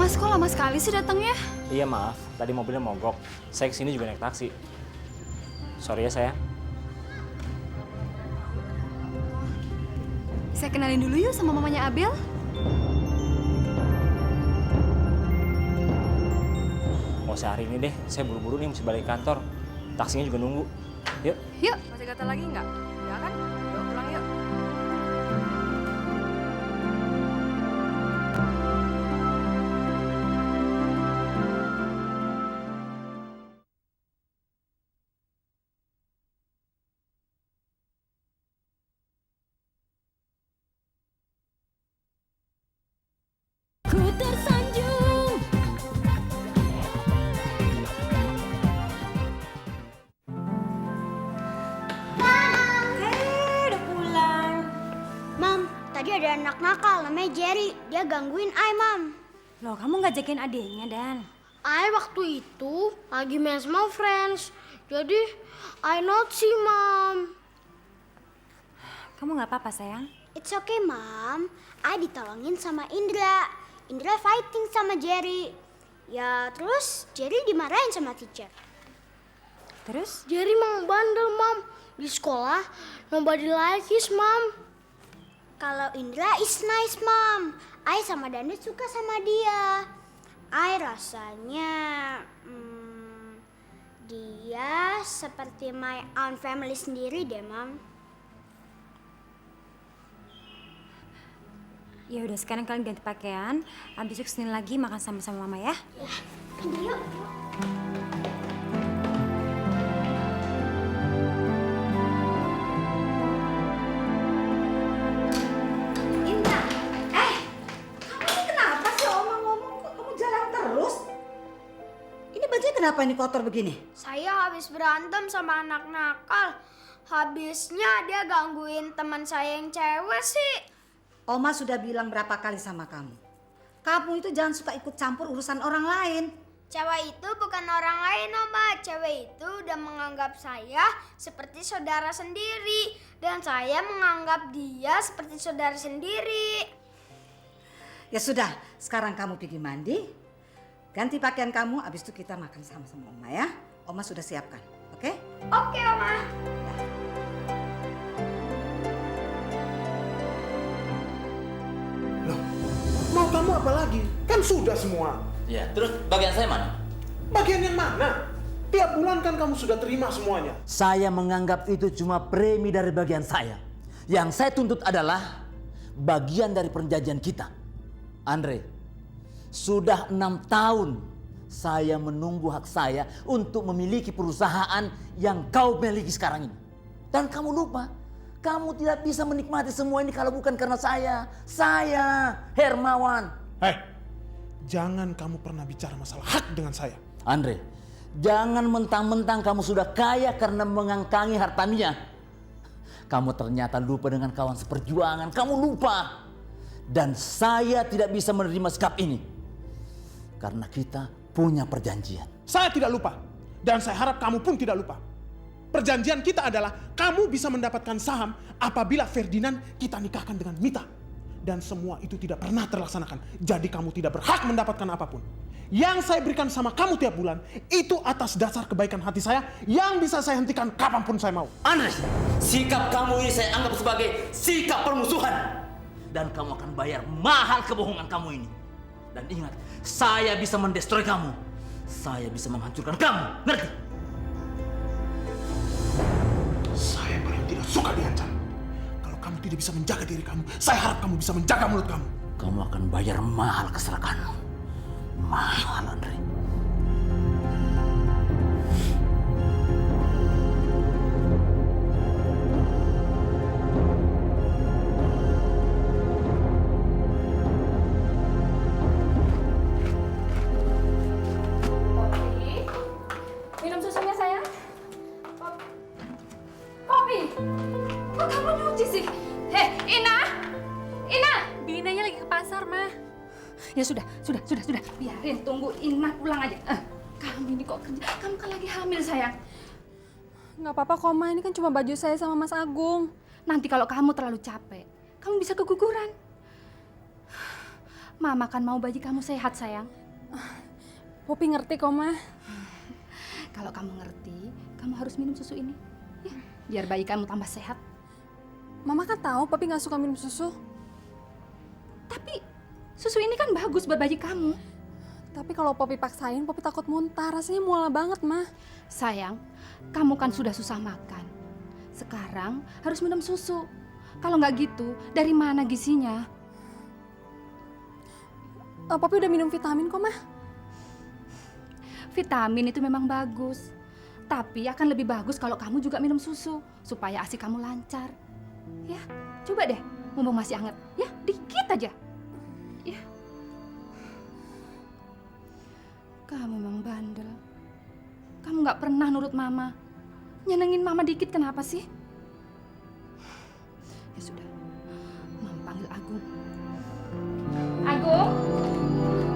Mas kok lama sekali sih datangnya? Iya maaf, tadi mobilnya mogok. Saya kesini juga naik taksi. Sorry ya sayang. Saya kenalin dulu yuk sama mamanya Abel. Mau sehari ini deh, saya buru-buru nih mesti balik kantor. Taksinya juga nunggu. Yuk. Yuk. Masih gatal lagi nggak? Ya kan? Yuk pulang yuk. Ku tersanjung. Udah pulang. Mam, tadi ada anak nakal namanya Jerry. Dia gangguin Ai, Mam. Loh, kamu nggak jagain adiknya, Dan? Ai waktu itu lagi main sama friends. Jadi, Ai naughty, Mam. Kamu nggak apa-apa, sayang? It's okay, Mam. Ai ditolongin sama Indra. Indra fighting sama Jerry. Ya, terus Jerry dimarahin sama teacher. Terus? Jerry mau bandel, Mam. Di sekolah, nobody like his mom. Kalau Indra is nice, Mam. Ai sama Dani suka sama dia. Ai rasanya dia seperti my own family sendiri deh, Mam. Ya udah, sekarang kalian ganti pakaian. Habis itu kesini lagi makan sama-sama mama ya. Yuk. Indah, kamu ini kenapa sih Oma ngomong kok kamu jalan terus? Ini bajunya kenapa ini kotor begini? Saya habis berantem sama anak nakal. Habisnya dia gangguin teman saya yang cewek sih. Oma sudah bilang berapa kali sama kamu. Kamu itu jangan suka ikut campur urusan orang lain. Cewek itu bukan orang lain, Oma. Cewek itu udah menganggap saya seperti saudara sendiri. Dan saya menganggap dia seperti saudara sendiri. Ya sudah, sekarang kamu pergi mandi. Ganti pakaian kamu, habis itu kita makan sama-sama Oma ya. Oma sudah siapkan, oke? Oke, Oma. Loh, mau kamu apa lagi? Kan sudah semua. Ya, terus bagian saya mana? Bagian yang mana? Tiap bulan kan kamu sudah terima semuanya. Saya menganggap itu cuma premi dari bagian saya. Yang saya tuntut adalah bagian dari perjanjian kita. Andre, sudah 6 tahun saya menunggu hak saya untuk memiliki perusahaan yang kau miliki sekarang ini. Dan kamu lupa, kamu tidak bisa menikmati semua ini kalau bukan karena saya. Saya, Hermawan. Hei, jangan kamu pernah bicara masalah hak dengan saya. Andre, jangan mentang-mentang kamu sudah kaya karena mengangkangi hartanya. Kamu ternyata lupa dengan kawan seperjuangan. Kamu lupa. Dan saya tidak bisa menerima sikap ini. Karena kita punya perjanjian. Saya tidak lupa. Dan saya harap kamu pun tidak lupa. Perjanjian kita adalah kamu bisa mendapatkan saham apabila Ferdinand kita nikahkan dengan Mita. Dan semua itu tidak pernah terlaksanakan. Jadi kamu tidak berhak mendapatkan apapun. Yang saya berikan sama kamu tiap bulan, itu atas dasar kebaikan hati saya yang bisa saya hentikan kapanpun saya mau. Andres, sikap kamu ini saya anggap sebagai sikap permusuhan. Dan kamu akan bayar mahal kebohongan kamu ini. Dan ingat, saya bisa mendestroy kamu. Saya bisa menghancurkan kamu, ngerti? Saya paling tidak suka diancam. Kalau kamu tidak bisa menjaga diri kamu, saya harap kamu bisa menjaga mulut kamu. Kamu akan bayar mahal keserakahanmu. Mahal, Andre. Minum susunya sayang. Kopi. Kok kamu nyuci sih? Hei, Ina. Ina, Binanya lagi ke pasar, mah. Ya sudah. Biarin, tunggu Ina pulang aja. Kamu ini kok kerja? Kamu kan lagi hamil, sayang. Nggak apa-apa kok, Ma. Ini kan cuma baju saya sama Mas Agung. Nanti kalau kamu terlalu capek, kamu bisa keguguran. Mama kan mau bayi kamu sehat, sayang. Popi ngerti kok, Ma. Kalau kamu ngerti, kamu harus minum susu ini. Ya, biar bayi kamu tambah sehat. Mama kan tahu Popi nggak suka minum susu. Tapi susu ini kan bagus buat bayi kamu. Tapi kalau Popi paksain, Popi takut muntah. Rasanya mual banget, Ma. Sayang, kamu kan sudah susah makan. Sekarang harus minum susu. Kalau nggak gitu, dari mana gizinya? Popi udah minum vitamin kok, Ma. Vitamin itu memang bagus. Tapi akan lebih bagus kalau kamu juga minum susu. Supaya ASI kamu lancar. Ya, coba deh. Mumpung masih hangat. Ya, dikit aja. Ya. Kamu memang bandel. Kamu nggak pernah nurut Mama. Nyenengin Mama dikit kenapa sih? Ya sudah. Mama panggil Agung. Agung!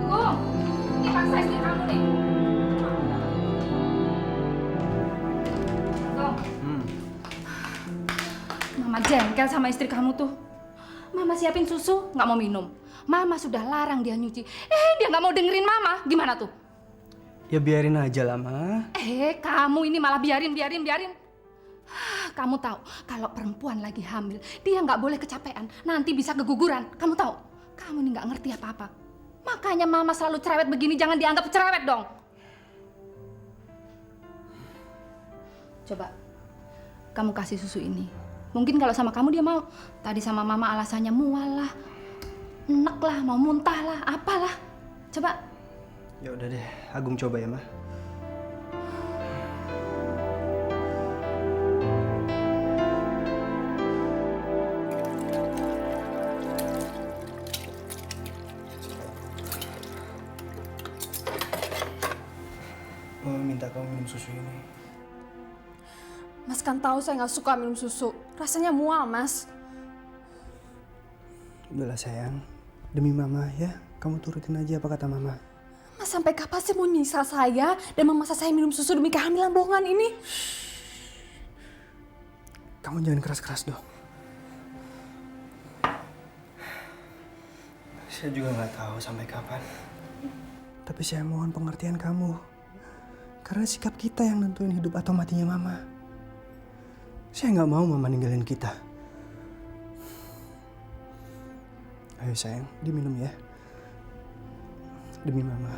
Agung! Ini paksa istri kamu nih. Agung. Mama jengkel sama istri kamu tuh. Mama siapin susu, nggak mau minum. Mama sudah larang dia nyuci. Dia nggak mau dengerin Mama. Gimana tuh? Ya biarin aja lah, Ma. Kamu ini malah biarin. Kamu tahu, kalau perempuan lagi hamil, dia nggak boleh kecapean. Nanti bisa keguguran. Kamu tahu? Kamu ini nggak ngerti apa-apa. Makanya Mama selalu cerewet begini, jangan dianggap cerewet dong. Coba, kamu kasih susu ini. Mungkin kalau sama kamu dia mau. Tadi sama Mama alasannya mual lah, enek lah, mau muntah lah, apalah. Coba. Ya udah deh, Agung coba ya, Ma. Mama minta kamu minum susu ini. Mas kan tahu saya nggak suka minum susu. Rasanya mual, Mas. Udahlah sayang, demi Mama ya, kamu turutin aja apa kata Mama. Mas sampai kapan sih mau nyiksa saya dan memaksa saya minum susu demi kehamilan bohongan ini? Kamu jangan keras-keras dong. Saya juga nggak tahu sampai kapan. Tapi saya mohon pengertian kamu. Karena sikap kita yang nentuin hidup atau matinya Mama. Saya nggak mau Mama ninggalin kita. Ayo sayang, diminum ya. Demi Mama.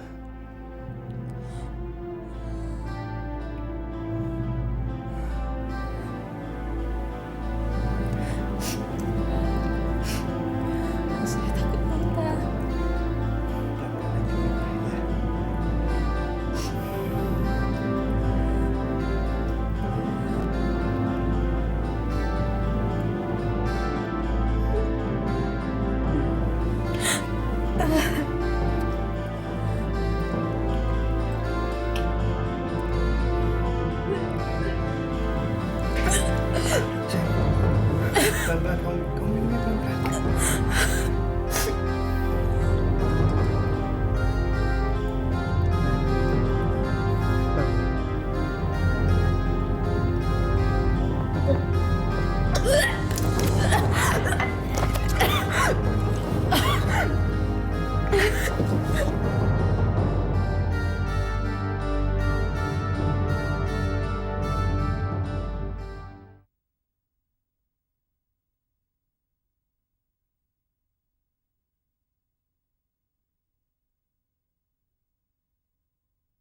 Saya takut muntah. Pelan-pelan, kamu minumnya pelan-pelan.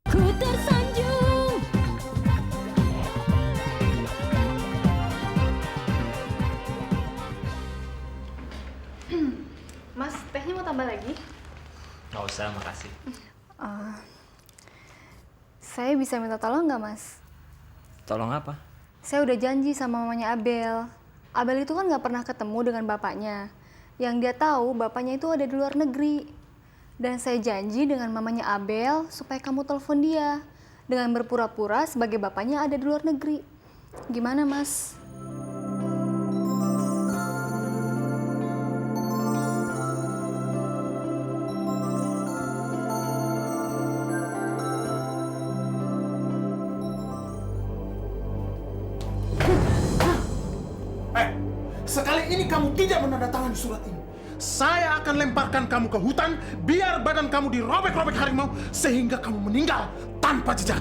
Ku tersanjung. Mas, tehnya mau tambah lagi? Nggak usah, makasih. Saya bisa minta tolong nggak, Mas? Tolong apa? Saya udah janji sama mamanya Abel. Abel itu kan nggak pernah ketemu dengan bapaknya. Yang dia tahu bapaknya itu ada di luar negeri. Dan saya janji dengan mamanya Abel supaya kamu telepon dia. Dengan berpura-pura sebagai bapaknya ada di luar negeri. Gimana, Mas? Sekali ini kamu tidak menandatangani surat ini. saya akan lemparkan kamu ke hutan biar badan kamu dirobek-robek harimau sehingga kamu meninggal tanpa jejak.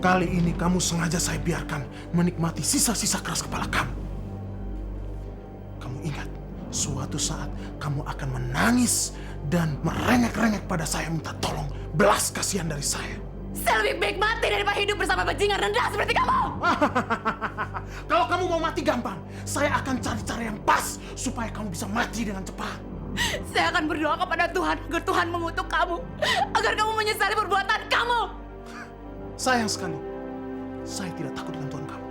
Kali ini kamu sengaja saya biarkan menikmati sisa-sisa keras kepala kamu. Kamu ingat, suatu saat kamu akan menangis dan merengek-rengek pada saya minta tolong belas kasihan dari saya. Saya lebih baik mati daripada hidup bersama bajingan rendah seperti kamu. Kalau kamu mau mati gampang, saya akan cari cara yang pas supaya kamu bisa mati dengan cepat. Saya akan berdoa kepada Tuhan agar Tuhan mengutuk kamu, agar kamu menyesali perbuatan kamu. Sayang sekali, saya tidak takut dengan Tuhan kamu.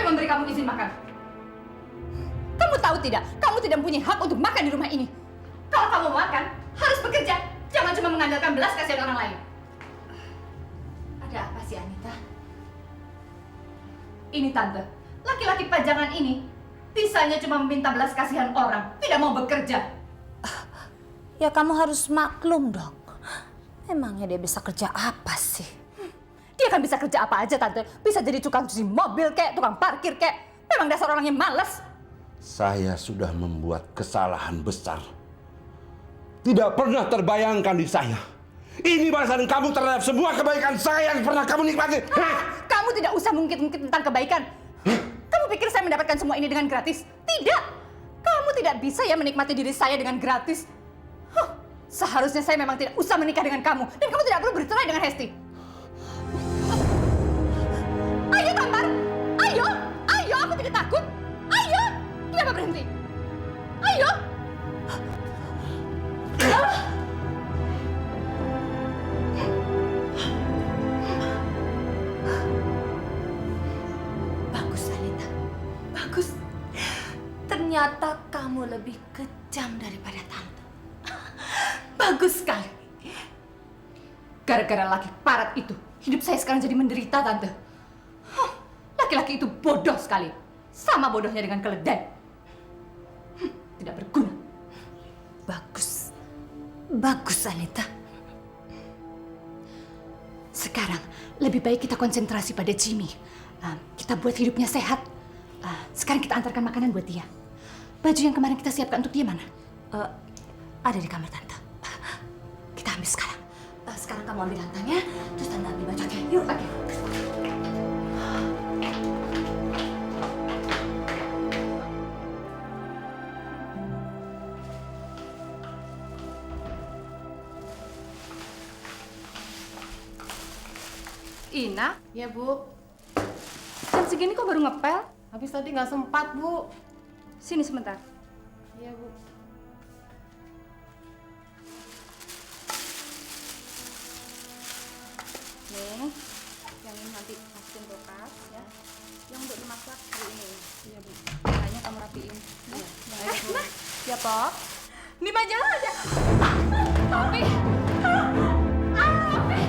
Memberi kamu izin makan. Kamu tahu tidak? Kamu tidak mempunyai hak untuk makan di rumah ini. Kalau kamu mau makan, harus bekerja. Jangan cuma mengandalkan belas kasihan orang lain. Ada apa sih, Anita? Ini Tante, laki-laki pajangan ini bisanya cuma meminta belas kasihan orang, tidak mau bekerja. Ya kamu harus maklum dong. Emangnya dia bisa kerja apa sih? Dia kan bisa kerja apa aja, Tante. Bisa jadi tukang cuci mobil kek, tukang parkir kek. Memang dasar orang yang malas. Saya sudah membuat kesalahan besar. Tidak pernah terbayangkan di saya. Ini balasan kamu terhadap semua kebaikan saya yang pernah kamu nikmati. Kamu tidak usah mungkit-mungkit tentang kebaikan. Kamu pikir saya mendapatkan semua ini dengan gratis? Tidak. Kamu tidak bisa ya menikmati diri saya dengan gratis. Seharusnya saya memang tidak usah menikah dengan kamu. Dan kamu tidak perlu bercerai dengan Hesti. Ayo Tampar, ayo, ayo, aku tidak takut. Ayo, kenapa berhenti? Ayo. Bagus Anita, bagus. Ternyata kamu lebih kejam daripada Tante. Bagus sekali. Gara-gara laki parat itu, hidup saya sekarang jadi menderita, Tante. Laki-laki itu bodoh sekali. Sama bodohnya dengan keledai. Tidak berguna. Bagus. Bagus, Anita. Sekarang, lebih baik kita konsentrasi pada Jimmy. Kita buat hidupnya sehat. Sekarang kita antarkan makanan buat dia. Baju yang kemarin kita siapkan untuk dia mana? Ada di kamar Tante. Kita ambil sekarang. Sekarang kamu ambil lantarnya, terus Tante ambil bajunya. Yuk, pakai. Ina? Ya, Bu. Jam segini kok baru ngepel? Habis tadi nggak sempat, Bu. Sini sebentar. Iya, Bu. Nih, yang ini nanti masukin kulkas ya. Yang untuk dimasak hari ini. Iya, Bu. Makanya kamu rapiin. Iya. Nah, ya, Pop. Di majalah ada. Popi. Popi.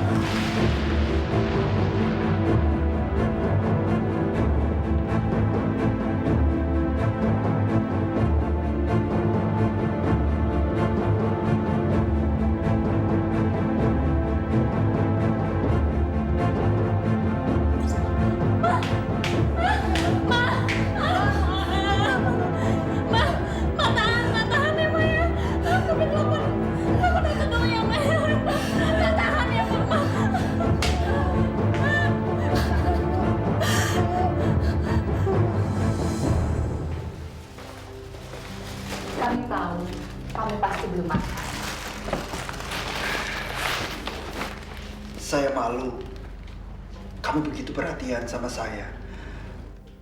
aku belum makan. Saya malu. Kamu begitu perhatian sama saya.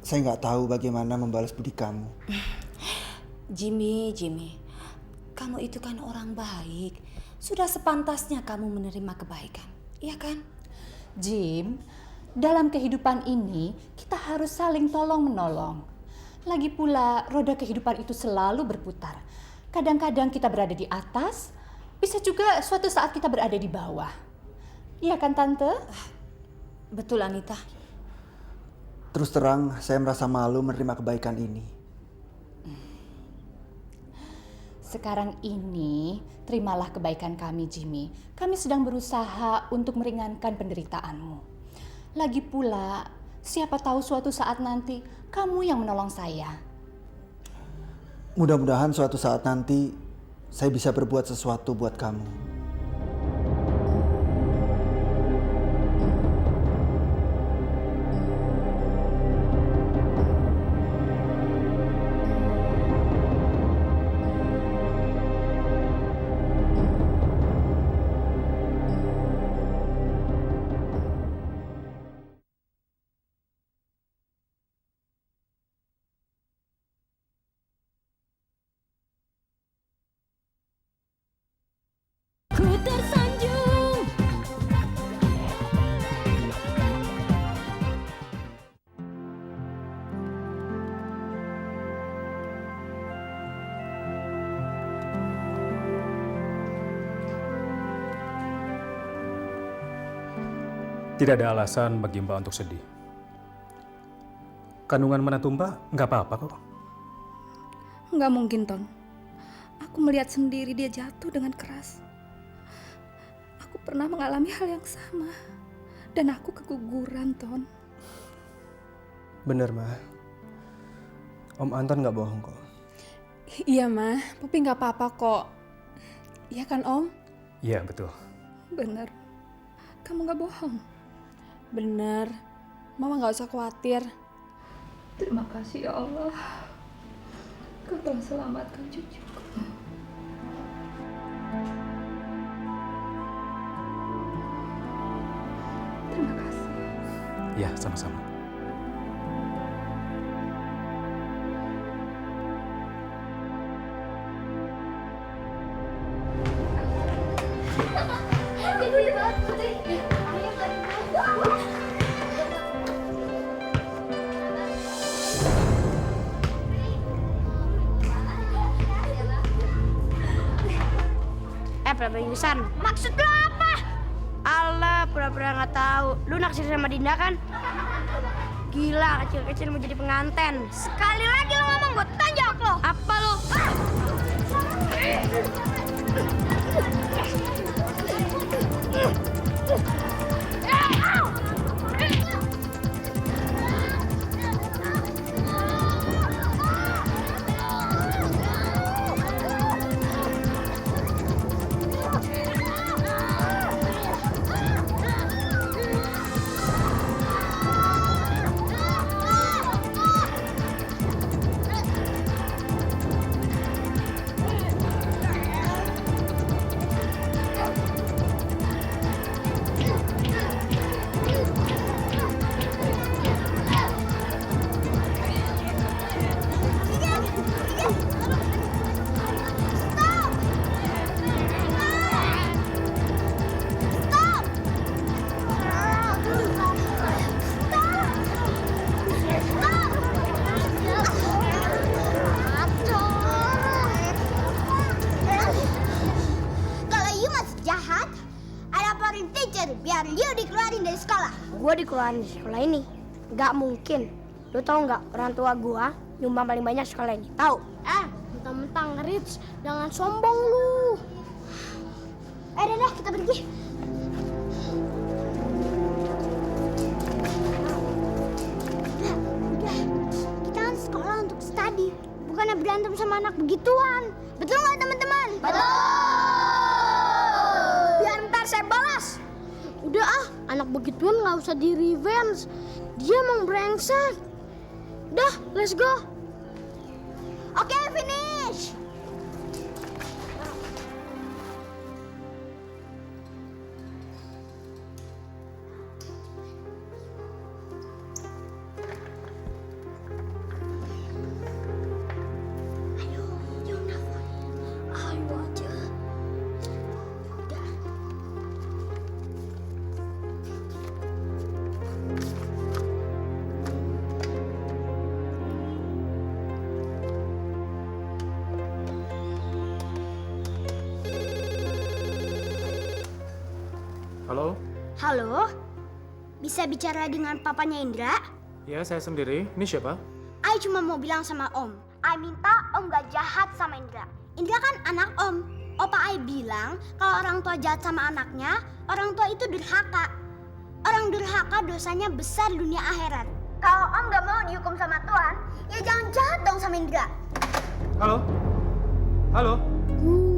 Saya nggak tahu bagaimana membalas budi kamu. Jimmy, kamu itu kan orang baik. Sudah sepantasnya kamu menerima kebaikan, iya kan? Jim, dalam kehidupan ini kita harus saling tolong-menolong. Lagi pula roda kehidupan itu selalu berputar. Kadang-kadang kita berada di atas, bisa juga suatu saat kita berada di bawah. Iya kan Tante? Betul Anita. Terus terang, saya merasa malu menerima kebaikan ini. Sekarang ini, terimalah kebaikan kami, Jimmy. Kami sedang berusaha untuk meringankan penderitaanmu. Lagi pula, siapa tahu suatu saat nanti kamu yang menolong saya. Mudah-mudahan suatu saat nanti saya bisa berbuat sesuatu buat kamu. Ku tersanjung. Tidak ada alasan bagi Mbak untuk sedih. Kandungan menantu Mbak nggak apa-apa kok. Nggak mungkin, Ton. Aku melihat sendiri dia jatuh dengan keras. Aku pernah mengalami hal yang sama. Dan aku keguguran, Ton. Bener, Ma. Om Anton nggak bohong kok. Iya, Ma. Popi nggak apa-apa kok. Iya kan, Om? Iya, betul. Bener. Kamu nggak bohong. Bener. Mama nggak usah khawatir. Terima kasih ya Allah. Kau telah selamatkan cucuku. Terima kasih. Ya, sama-sama. Pura-pura ingusan. Maksud lo apa? Alah, pura-pura nggak tahu. Lu naksir sama Dinda kan? Gila, kecil-kecil mau jadi penganten. Sekali lagi lo ngomong, gue tanjak lo. Apa lo? Biar Leo dikeluarin dari sekolah. Gue dikeluarin dari sekolah ini? Gak mungkin. Lu tau gak orang tua gue nyumbang paling banyak sekolah ini? Tahu? Mentang-mentang Rich, jangan sombong lu. Dah, kita pergi. Udah, kita kan sekolah untuk study, bukannya berantem sama anak begituan. Betul nggak teman-teman? Betul. Biar ntar saya balas. Udah anak begituan nggak usah di revenge. Dia emang brengsek. Udah, let's go. Oke, finish. Halo? Bisa bicara dengan papanya Indra? Ya, saya sendiri. Ini siapa? Ai cuma mau bilang sama Om. Ai minta Om gak jahat sama Indra. Indra kan anak Om. Opa Ai bilang kalau orang tua jahat sama anaknya, orang tua itu durhaka. Orang durhaka dosanya besar dunia akhirat. Kalau Om gak mau dihukum sama Tuhan, ya jangan jahat dong sama Indra. Halo? Halo? Good.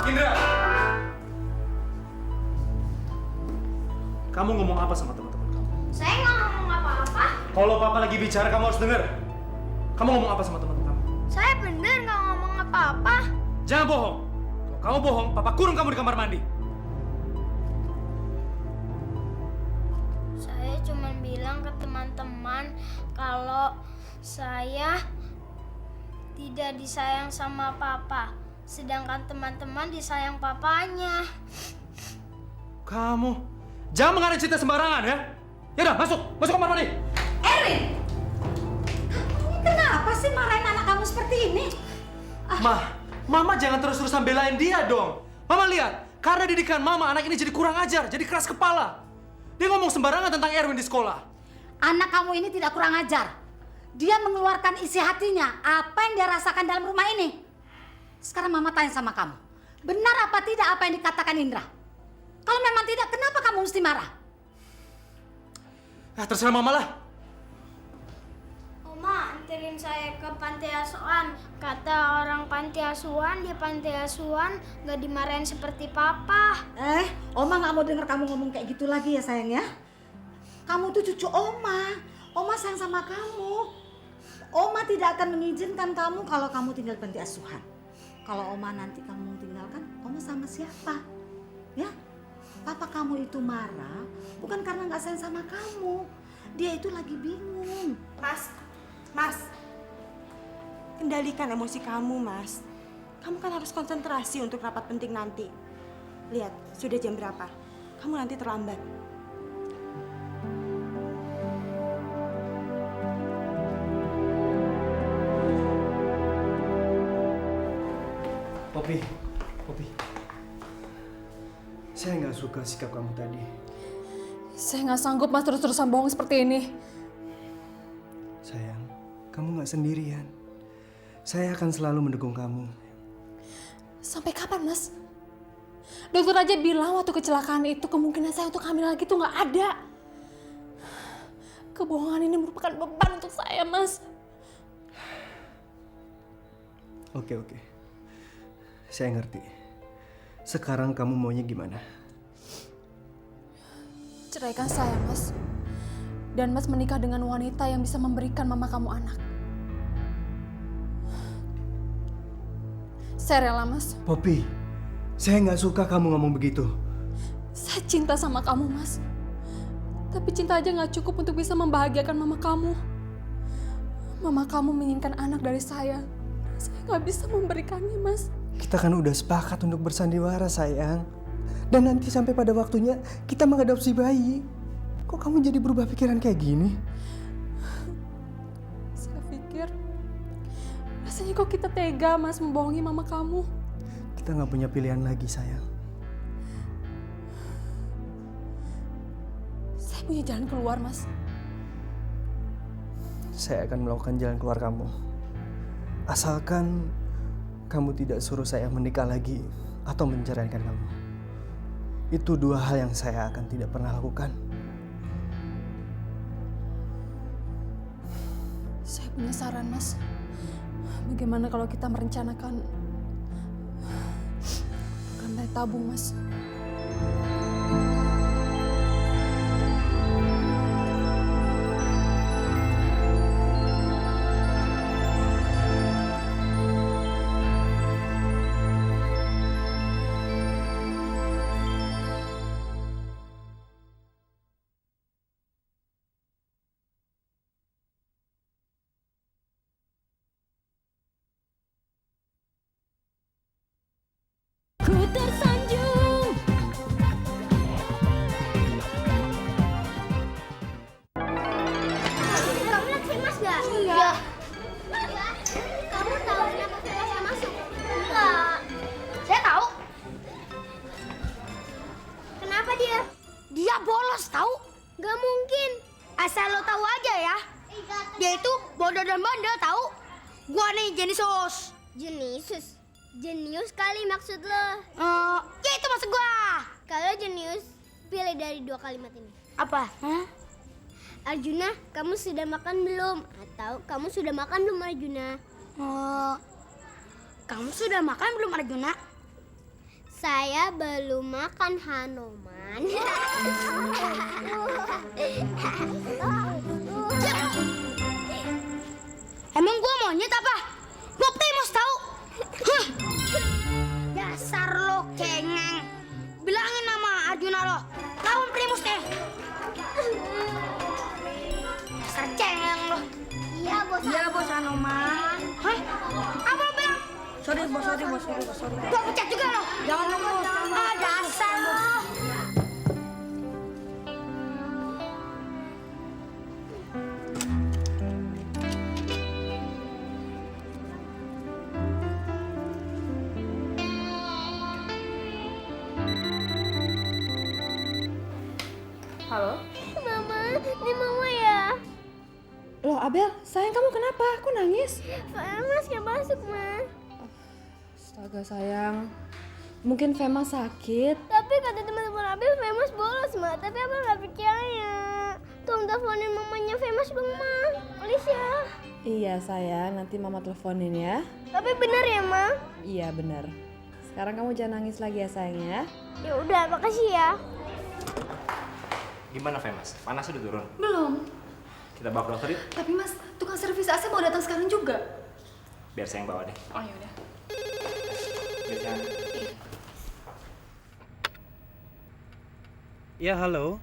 Indra! Kamu ngomong apa sama teman-teman kamu? Saya nggak ngomong apa-apa. Kalau papa lagi bicara, kamu harus dengar. Kamu ngomong apa sama teman-teman kamu? Saya bener nggak ngomong apa-apa. Jangan bohong. Kalau kamu bohong, papa kurung kamu di kamar mandi. Saya cuma bilang ke teman-teman kalau saya tidak disayang sama papa, sedangkan teman-teman disayang papanya. Kamu jangan mengarang cerita sembarangan ya. Yaudah, masuk kamar mandi. Erin! Kenapa sih marahin anak kamu seperti ini? Mama jangan terus-terusan belain dia dong. Mama lihat, karena didikan Mama, anak ini jadi kurang ajar, jadi keras kepala. Dia ngomong sembarangan tentang Erwin di sekolah. Anak kamu ini tidak kurang ajar. Dia mengeluarkan isi hatinya, apa yang dia rasakan dalam rumah ini. Sekarang Mama tanya sama kamu, benar apa tidak apa yang dikatakan Indra? Kalau memang tidak, kenapa kamu mesti marah? Terserah Mama lah. Oma, anterin saya ke panti asuhan. Kata orang panti asuhan, di panti asuhan gak dimarahin seperti papa. Oma gak mau dengar kamu ngomong kayak gitu lagi ya sayang ya. Kamu tuh cucu Oma. Oma sayang sama kamu. Oma tidak akan mengizinkan kamu kalau kamu tinggal di panti asuhan. Kalau Oma nanti kamu tinggalkan, Oma sama siapa? Ya? Papa kamu itu marah bukan karena nggak sayang sama kamu. Dia itu lagi bingung. Mas, kendalikan emosi kamu, Mas. Kamu kan harus konsentrasi untuk rapat penting nanti. Lihat, sudah jam berapa? Kamu nanti terlambat. Poppy. Saya nggak suka sikap kamu tadi. Saya nggak sanggup Mas terus-terusan bohong seperti ini. Sayang, kamu nggak sendirian. Saya akan selalu mendukung kamu. Sampai kapan Mas? Dokter aja bilang waktu kecelakaan itu kemungkinan saya untuk hamil lagi tuh nggak ada. Kebohongan ini merupakan beban untuk saya, Mas. Oke. Saya ngerti. Sekarang kamu maunya gimana? Ceraikan saya, Mas. Dan Mas menikah dengan wanita yang bisa memberikan mama kamu anak. Saya rela, Mas. Poppy, saya nggak suka kamu ngomong begitu. Saya cinta sama kamu, Mas. Tapi cinta aja nggak cukup untuk bisa membahagiakan mama kamu. Mama kamu menginginkan anak dari saya. Saya nggak bisa memberikannya, Mas. Kita kan udah sepakat untuk bersandiwara, sayang. Dan nanti sampai pada waktunya kita mengadopsi bayi. Kok kamu jadi berubah pikiran kayak gini? Saya pikir, rasanya kok kita tega, Mas, membohongi mama kamu. Kita nggak punya pilihan lagi, sayang. Saya punya jalan keluar, Mas. Saya akan melakukan jalan keluar kamu. Asalkan kamu tidak suruh saya menikah lagi atau menceraikan kamu. Itu dua hal yang saya akan tidak pernah lakukan. Saya punya saran, Mas. Bagaimana kalau kita merencanakan program bayi tabung, Mas? Ku tersanjung jenius. Jenius? Jenius kali maksud lo. Ya itu maksud gua. Kalau jenius, pilih dari 2 kalimat ini. Apa? Arjuna, kamu sudah makan belum? Atau kamu sudah makan belum Arjuna? Kamu sudah makan belum Arjuna? Saya belum makan Hanoman. Emang gua monyet apa? Gua primus tahu. Dasar lo cengeng. Bilangin nama Arjuna lo. Lawan primus deh. Dasar cengeng lo. Iya bos. Iya bos Hanoman. Hah? Apa lo bilang? Sorry bos. Gua pecat juga lo. Jangan lo bos. Dasar lo. Halo? Mama, ini Mama ya? Loh Abel, sayang kamu kenapa? Aku nangis. Mas gak masuk, Ma. Astaga sayang, mungkin Fema sakit. Tapi kata teman-teman Abel, Femas bolos, Ma. Tapi Abel gak percaya. Tolong teleponin mamanya Femas dong, Ma. Please ya. Iya sayang, nanti mama teleponin ya. Tapi benar ya, Ma? Iya benar. Sekarang kamu jangan nangis lagi ya sayang ya. Ya udah, makasih ya. Gimana Femas? Panas udah turun? Belum. Kita bawa ke dokter yuk. Tapi Mas, tukang servis AC mau datang sekarang juga. Biar saya yang bawa deh. Oh yaudah. Biar saya. Ya, halo.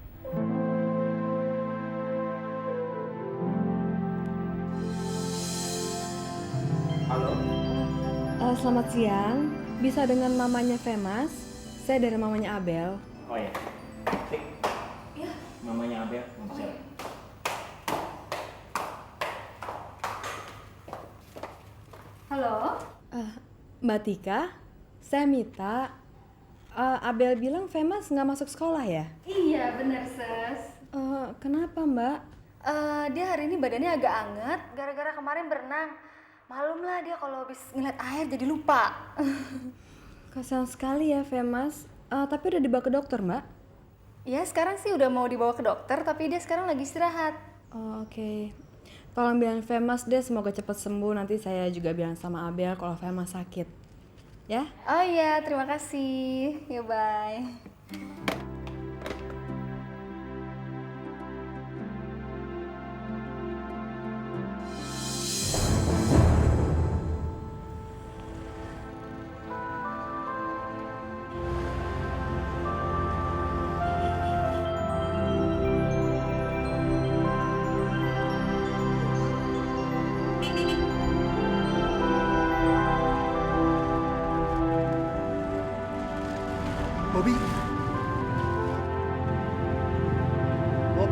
Halo? Selamat siang, bisa dengan mamanya Femas? Saya dari mamanya Abel. Oh iya. Dik. Iya. Mamanya Abel mau bicara. Halo? Mbak Tika, saya Mita. Abel bilang Femas nggak masuk sekolah ya? Iya benar Ses. Kenapa Mbak? Dia hari ini badannya agak anget gara-gara kemarin berenang. Malum lah dia kalau habis ngeliat air jadi lupa. Kasihan sekali ya Femas. Tapi udah dibawa ke dokter Mbak? Ya sekarang sih udah mau dibawa ke dokter tapi dia sekarang lagi istirahat. Oke. Tolong bilang Femas deh semoga cepat sembuh. Nanti saya juga bilang sama Abel kalau Femas sakit. Ya? Oh iya, terima kasih. Ya bye. Bobby. Bob.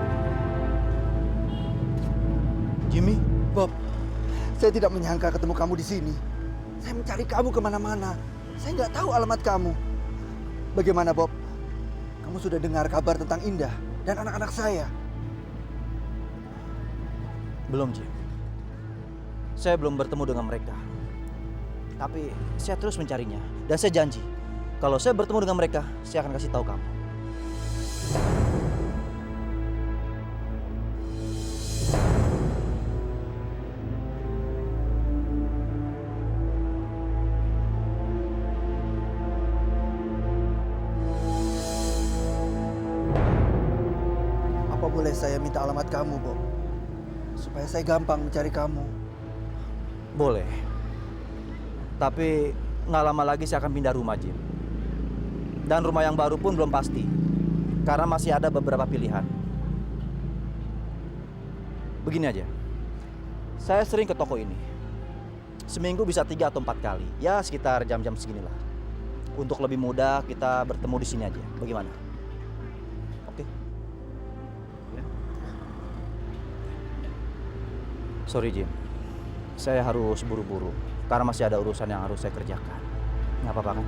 Jimmy, Bob. Saya tidak menyangka ketemu kamu di sini. Saya mencari kamu kemana-mana. Saya nggak tahu alamat kamu. Bagaimana, Bob? Kamu sudah dengar kabar tentang Indah dan anak-anak saya? Belum, Jim. Saya belum bertemu dengan mereka. Tapi saya terus mencarinya. Dan saya janji, kalau saya bertemu dengan mereka, saya akan kasih tahu kamu. Apa boleh saya minta alamat kamu, Bob? Supaya saya gampang mencari kamu. Boleh. Tapi nggak lama lagi saya akan pindah rumah, Jim. Dan rumah yang baru pun belum pasti. Karena masih ada beberapa pilihan. Begini aja. Saya sering ke toko ini. Seminggu bisa 3 atau 4 kali. Ya sekitar jam-jam seginilah. Untuk lebih mudah kita bertemu di sini aja. Bagaimana? Oke? Ya. Sorry Jim. Saya harus buru-buru. Karena masih ada urusan yang harus saya kerjakan. Nggak apa-apa kan?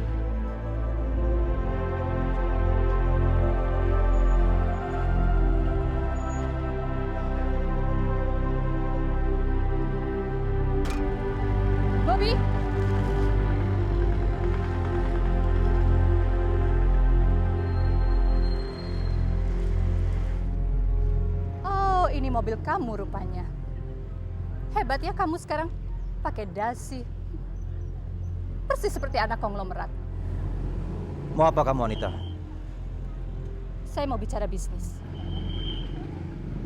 Bob, Bobby. Oh, ini mobil kamu rupanya. Hebat ya kamu sekarang, pakai dasi. Persis seperti anak konglomerat. Mau apa kamu, Anita? Saya mau bicara bisnis.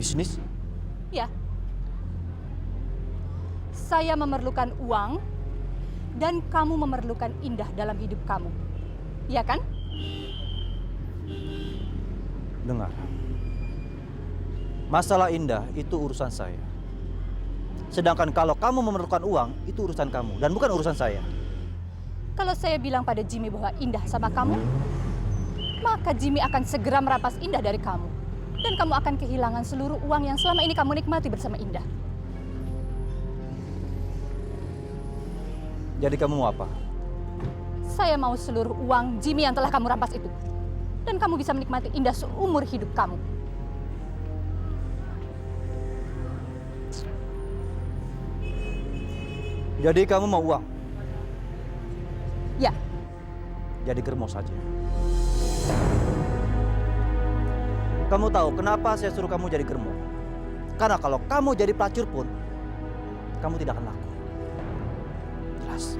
Bisnis? Ya. Saya memerlukan uang dan kamu memerlukan Indah dalam hidup kamu. Iya kan? Dengar. Masalah Indah itu urusan saya. Sedangkan kalau kamu memerlukan uang, itu urusan kamu dan bukan urusan saya. Kalau saya bilang pada Jimmy bahwa Indah sama kamu, maka Jimmy akan segera merampas Indah dari kamu. Dan kamu akan kehilangan seluruh uang yang selama ini kamu nikmati bersama Indah. Jadi kamu mau apa? Saya mau seluruh uang Jimmy yang telah kamu rampas itu. Dan kamu bisa menikmati Indah seumur hidup kamu. Jadi kamu mau uang? Ya. Jadi germo saja. Kamu tahu kenapa saya suruh kamu jadi germo? Karena kalau kamu jadi pelacur pun, kamu tidak akan laku. Jelas?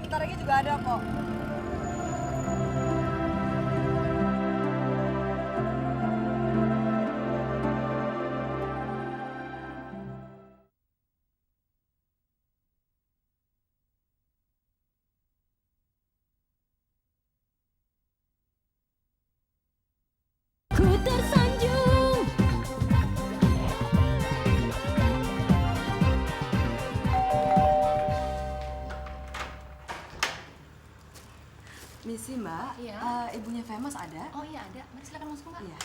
Bentar lagi juga ada kok. Ku tersanjung. Misi Mbak, Iya. Ibunya Famous ada? Oh iya ada, mari silakan masuk Mbak. Iya.